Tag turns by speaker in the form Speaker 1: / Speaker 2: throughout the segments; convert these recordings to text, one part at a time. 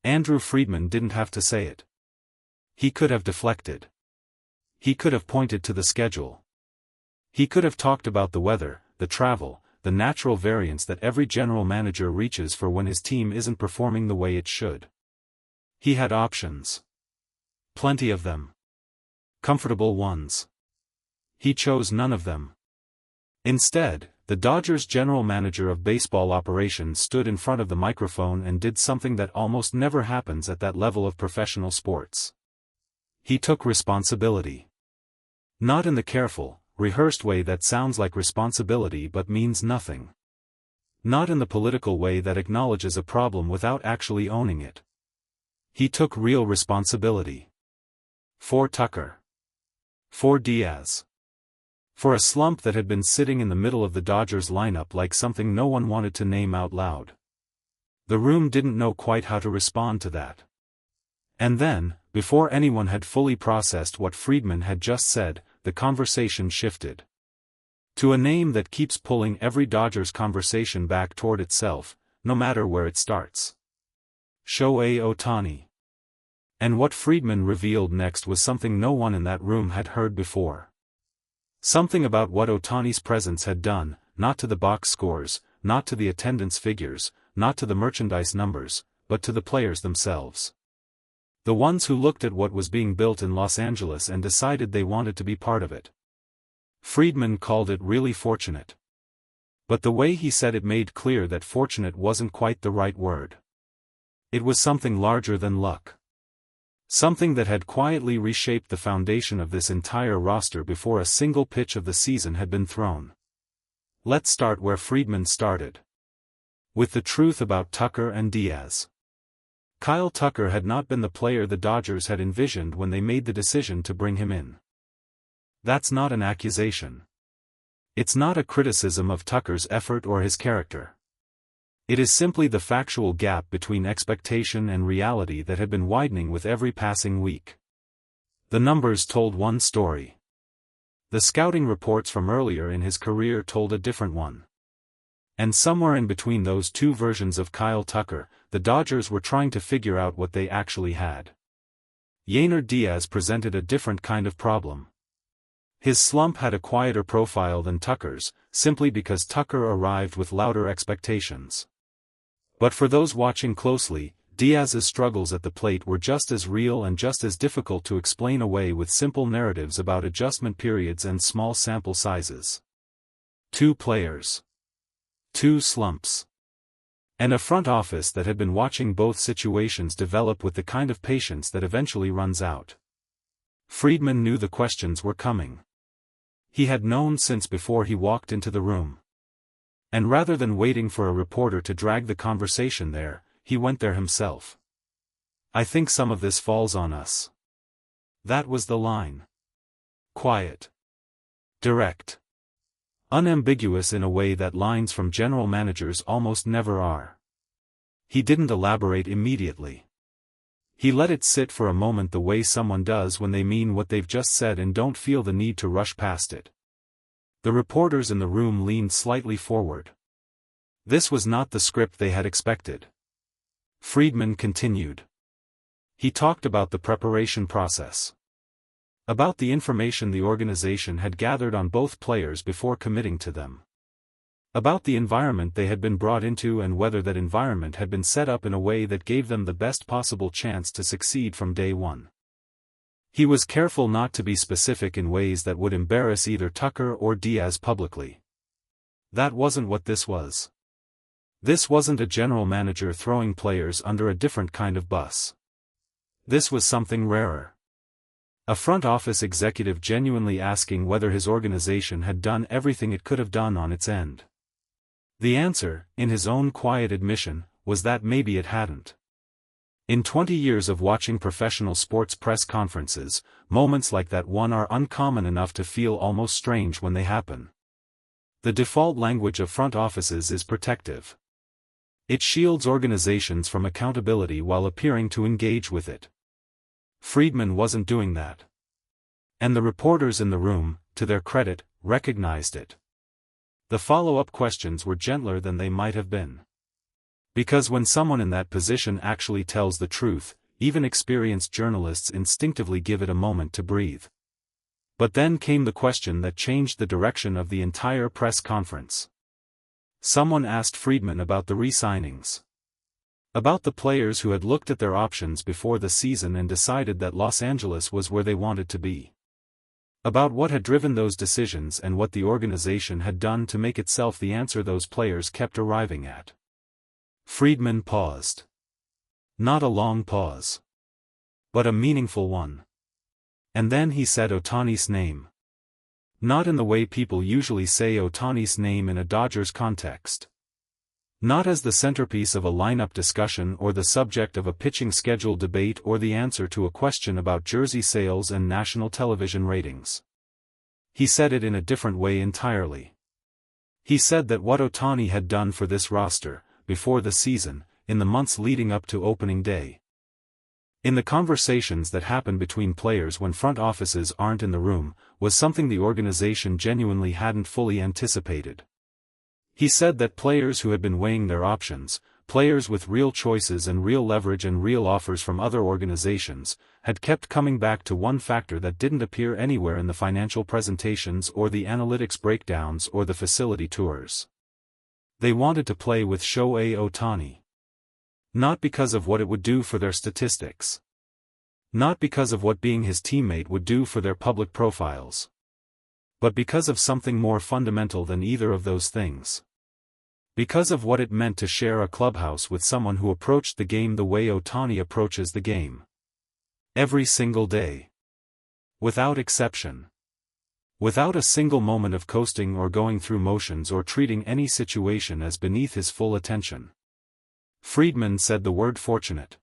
Speaker 1: Andrew Friedman didn't have to say it. He could have deflected. He could have pointed to the schedule. He could have talked about the weather, the travel, the natural variance that every general manager reaches for when his team isn't performing the way it should. He had options. Plenty of them. Comfortable ones. He chose none of them. Instead, the Dodgers' general manager of baseball operations stood in front of the microphone and did something that almost never happens at that level of professional sports. He took responsibility. Not in the careful, rehearsed way that sounds like responsibility but means nothing. Not in the political way that acknowledges a problem without actually owning it. He took real responsibility. For Tucker. For Diaz. For a slump that had been sitting in the middle of the Dodgers lineup like something no one wanted to name out loud. The room didn't know quite how to respond to that. And then, before anyone had fully processed what Friedman had just said, the conversation shifted. To a name that keeps pulling every Dodgers conversation back toward itself, no matter where it starts. Shohei Ohtani. And what Friedman revealed next was something no one in that room had heard before. Something about what Ohtani's presence had done, not to the box scores, not to the attendance figures, not to the merchandise numbers, but to the players themselves. The ones who looked at what was being built in Los Angeles and decided they wanted to be part of it. Friedman called it really fortunate. But the way he said it made clear that fortunate wasn't quite the right word. It was something larger than luck. Something that had quietly reshaped the foundation of this entire roster before a single pitch of the season had been thrown. Let's start where Friedman started. With the truth about Tucker and Diaz. Kyle Tucker had not been the player the Dodgers had envisioned when they made the decision to bring him in. That's not an accusation. It's not a criticism of Tucker's effort or his character. It is simply the factual gap between expectation and reality that had been widening with every passing week. The numbers told one story. The scouting reports from earlier in his career told a different one. And somewhere in between those two versions of Kyle Tucker, the Dodgers were trying to figure out what they actually had. Yomiuri Diaz presented a different kind of problem. His slump had a quieter profile than Tucker's, simply because Tucker arrived with louder expectations. But for those watching closely, Diaz's struggles at the plate were just as real and just as difficult to explain away with simple narratives about adjustment periods and small sample sizes. 2 players. 2 slumps. And a front office that had been watching both situations develop with the kind of patience that eventually runs out. Friedman knew the questions were coming. He had known since before he walked into the room. And rather than waiting for a reporter to drag the conversation there, he went there himself. I think some of this falls on us. That was the line. Quiet. Direct. Unambiguous in a way that lines from general managers almost never are. He didn't elaborate immediately. He let it sit for a moment the way someone does when they mean what they've just said and don't feel the need to rush past it. The reporters in the room leaned slightly forward. This was not the script they had expected. Friedman continued. He talked about the preparation process. About the information the organization had gathered on both players before committing to them. About the environment they had been brought into and whether that environment had been set up in a way that gave them the best possible chance to succeed from day one. He was careful not to be specific in ways that would embarrass either Tucker or Diaz publicly. That wasn't what this was. This wasn't a general manager throwing players under a different kind of bus. This was something rarer. A front office executive genuinely asking whether his organization had done everything it could have done on its end. The answer, in his own quiet admission, was that maybe it hadn't. In 20 years of watching professional sports press conferences, moments like that one are uncommon enough to feel almost strange when they happen. The default language of front offices is protective. It shields organizations from accountability while appearing to engage with it. Friedman wasn't doing that. And the reporters in the room, to their credit, recognized it. The follow-up questions were gentler than they might have been. Because when someone in that position actually tells the truth, even experienced journalists instinctively give it a moment to breathe. But then came the question that changed the direction of the entire press conference. Someone asked Friedman about the re-signings. About the players who had looked at their options before the season and decided that Los Angeles was where they wanted to be. About what had driven those decisions and what the organization had done to make itself the answer those players kept arriving at. Friedman paused. Not a long pause. But a meaningful one. And then he said Ohtani's name. Not in the way people usually say Ohtani's name in a Dodgers context. Not as the centerpiece of a lineup discussion or the subject of a pitching schedule debate or the answer to a question about jersey sales and national television ratings. He said it in a different way entirely. He said that what Ohtani had done for this roster, before the season, in the months leading up to opening day. In the conversations that happen between players when front offices aren't in the room, was something the organization genuinely hadn't fully anticipated. He said that players who had been weighing their options, players with real choices and real leverage and real offers from other organizations, had kept coming back to one factor that didn't appear anywhere in the financial presentations or the analytics breakdowns or the facility tours. They wanted to play with Shohei Ohtani. Not because of what it would do for their statistics. Not because of what being his teammate would do for their public profiles. But because of something more fundamental than either of those things. Because of what it meant to share a clubhouse with someone who approached the game the way Ohtani approaches the game. Every single day. Without exception. Without a single moment of coasting or going through motions or treating any situation as beneath his full attention. Friedman said the word fortunate.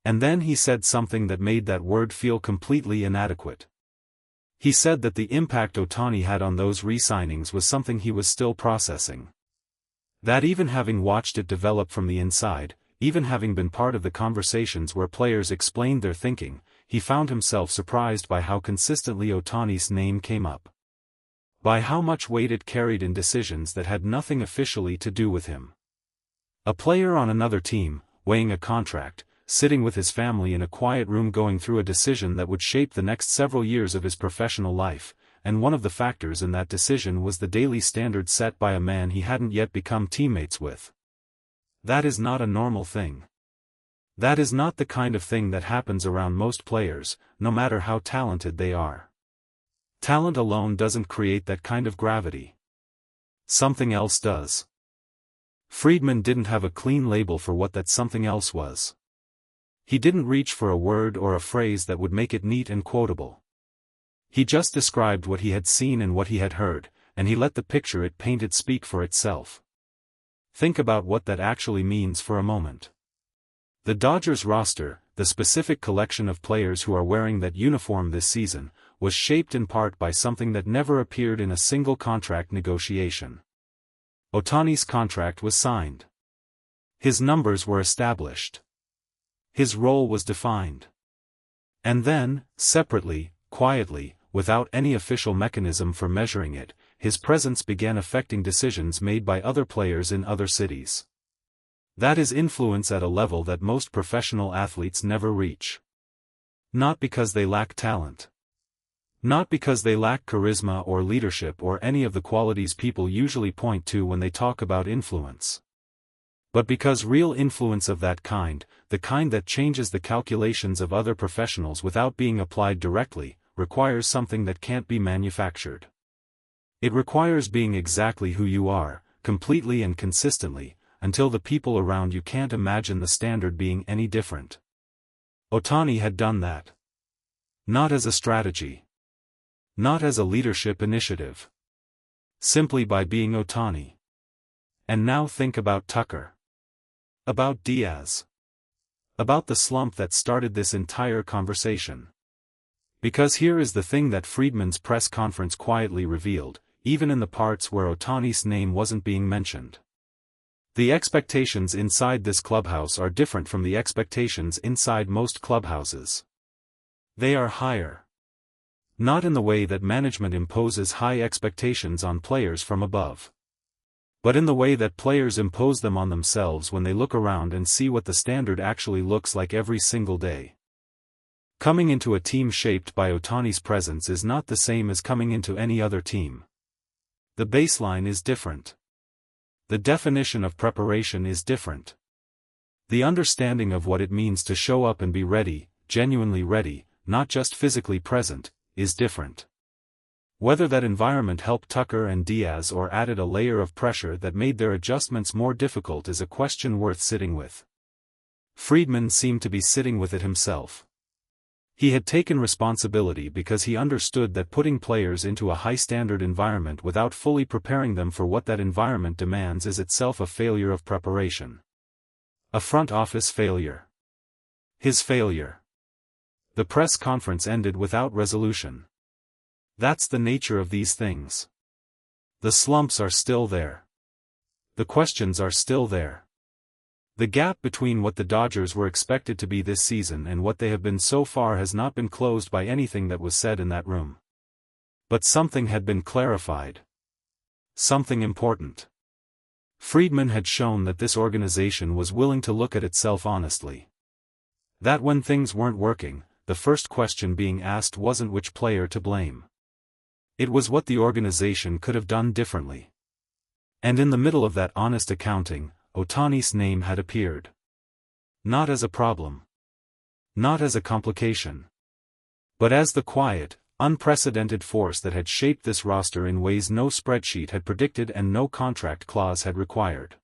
Speaker 1: And then he said something that made that word feel completely inadequate. He said that the impact Ohtani had on those re-signings was something he was still processing. That even having watched it develop from the inside, even having been part of the conversations where players explained their thinking, he found himself surprised by how consistently Ohtani's name came up. By how much weight it carried in decisions that had nothing officially to do with him. A player on another team, weighing a contract, sitting with his family in a quiet room going through a decision that would shape the next several years of his professional life, and one of the factors in that decision was the daily standard set by a man he hadn't yet become teammates with. That is not a normal thing. That is not the kind of thing that happens around most players, no matter how talented they are. Talent alone doesn't create that kind of gravity. Something else does. Friedman didn't have a clean label for what that something else was. He didn't reach for a word or a phrase that would make it neat and quotable. He just described what he had seen and what he had heard, and he let the picture it painted speak for itself. Think about what that actually means for a moment. The Dodgers roster, the specific collection of players who are wearing that uniform this season, was shaped in part by something that never appeared in a single contract negotiation. Ohtani's contract was signed. His numbers were established. His role was defined. And then, separately, quietly, without any official mechanism for measuring it, his presence began affecting decisions made by other players in other cities. That is influence at a level that most professional athletes never reach. Not because they lack talent. Not because they lack charisma or leadership or any of the qualities people usually point to when they talk about influence. But because real influence of that kind, the kind that changes the calculations of other professionals without being applied directly, requires something that can't be manufactured. It requires being exactly who you are, completely and consistently, until the people around you can't imagine the standard being any different. Ohtani had done that. Not as a strategy. Not as a leadership initiative. Simply by being Ohtani. And now think about Tucker. About Diaz. About the slump that started this entire conversation. Because here is the thing that Friedman's press conference quietly revealed, even in the parts where Ohtani's name wasn't being mentioned. The expectations inside this clubhouse are different from the expectations inside most clubhouses. They are higher. Not in the way that management imposes high expectations on players from above. but in the way that players impose them on themselves when they look around and see what the standard actually looks like every single day. Coming into a team shaped by Ohtani's presence is not the same as coming into any other team. The baseline is different. The definition of preparation is different. The understanding of what it means to show up and be ready, genuinely ready, not just physically present, is different. Whether that environment helped Tucker and Diaz or added a layer of pressure that made their adjustments more difficult is a question worth sitting with. Friedman seemed to be sitting with it himself. He had taken responsibility because he understood that putting players into a high-standard environment without fully preparing them for what that environment demands is itself a failure of preparation. A front office failure. His failure. The press conference ended without resolution. That's the nature of these things. The slumps are still there. The questions are still there. The gap between what the Dodgers were expected to be this season and what they have been so far has not been closed by anything that was said in that room. But something had been clarified. Something important. Friedman had shown that this organization was willing to look at itself honestly. That when things weren't working, the first question being asked wasn't which player to blame. It was what the organization could have done differently. And in the middle of that honest accounting, Ohtani's name had appeared. Not as a problem. Not as a complication. But as the quiet, unprecedented force that had shaped this roster in ways no spreadsheet had predicted and no contract clause had required.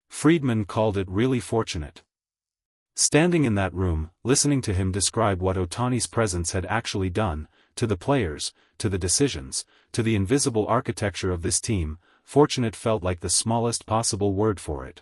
Speaker 1: Friedman called it really fortunate. Standing in that room, listening to him describe what Ohtani's presence had actually done, to the players, to the decisions, to the invisible architecture of this team, fortunate felt like the smallest possible word for it.